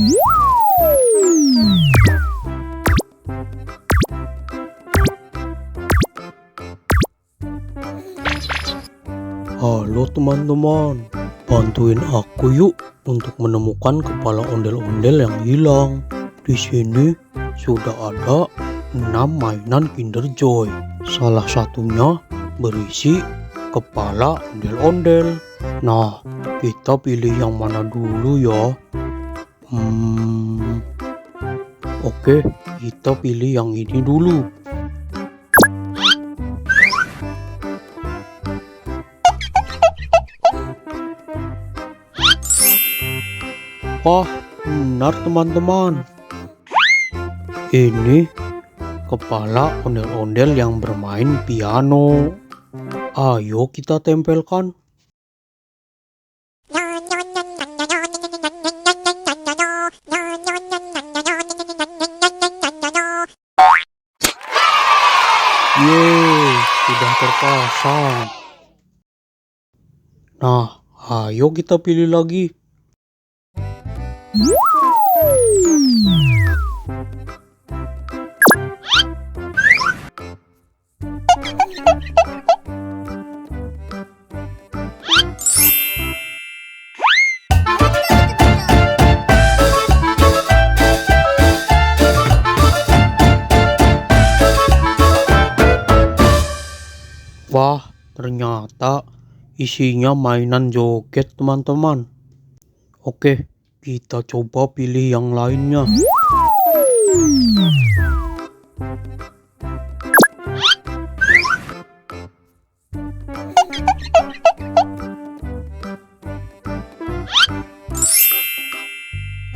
Halo teman-teman, bantuin aku yuk untuk menemukan kepala ondel-ondel yang hilang. Di sini sudah ada 6 mainan Kinder Joy. Salah satunya berisi kepala ondel-ondel. Nah, kita pilih yang mana dulu ya? Oke, kita pilih yang ini dulu. Wah, benar teman-teman. Ini kepala ondel-ondel yang bermain piano. Ayo kita tempelkan. Yeay, sudah terpasang. Nah, ayo kita pilih lagi. Wah, ternyata isinya mainan joget teman-teman. Oke, kita coba pilih yang lainnya.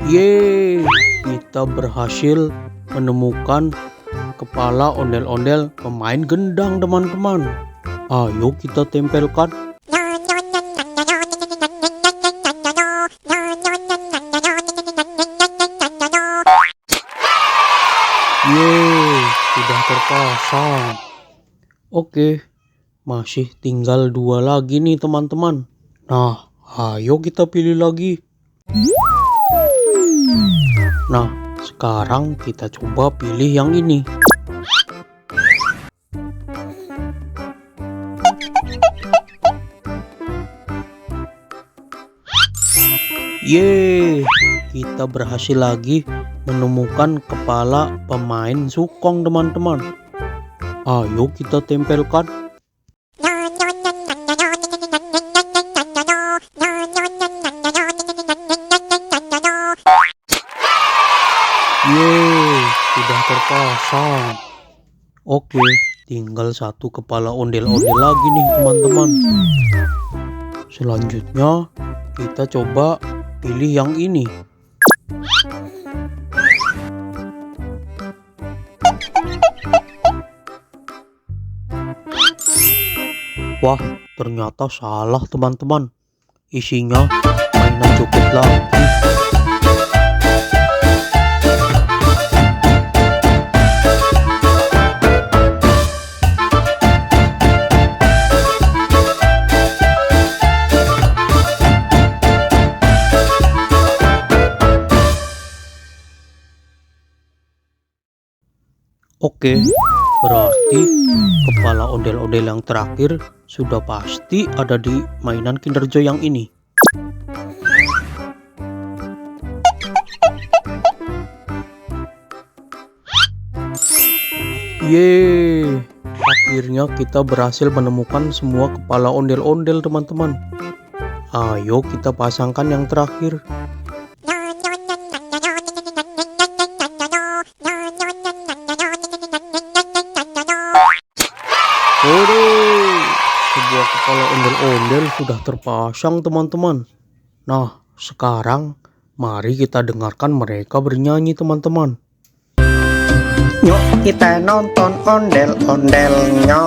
Yeay, kita berhasil menemukan kepala ondel-ondel pemain gendang teman-teman. Ayo kita tempelkan. Yeay, sudah terpasang. Oke, masih tinggal 2 lagi nih teman-teman. Nah, ayo kita pilih lagi. Nah, sekarang kita coba pilih yang ini. Yeay, kita berhasil lagi menemukan kepala pemain sukong teman-teman. Ayo kita tempelkan. Yeay, sudah terpasang. Oke, tinggal 1 kepala ondel-ondel lagi nih teman-teman. Selanjutnya kita coba pilih yang ini. Wah, ternyata salah teman-teman. Isinya mainan joget lagi. Oke, berarti kepala ondel-ondel yang terakhir sudah pasti ada di mainan Kinder Joy yang ini. Yeay, akhirnya kita berhasil menemukan semua kepala ondel-ondel teman-teman. Ayo kita pasangkan yang terakhir. Waduh, sebuah kepala ondel-ondel sudah terpasang teman-teman. Nah, sekarang mari kita dengarkan mereka bernyanyi teman-teman. Yuk kita nonton ondel-ondelnya.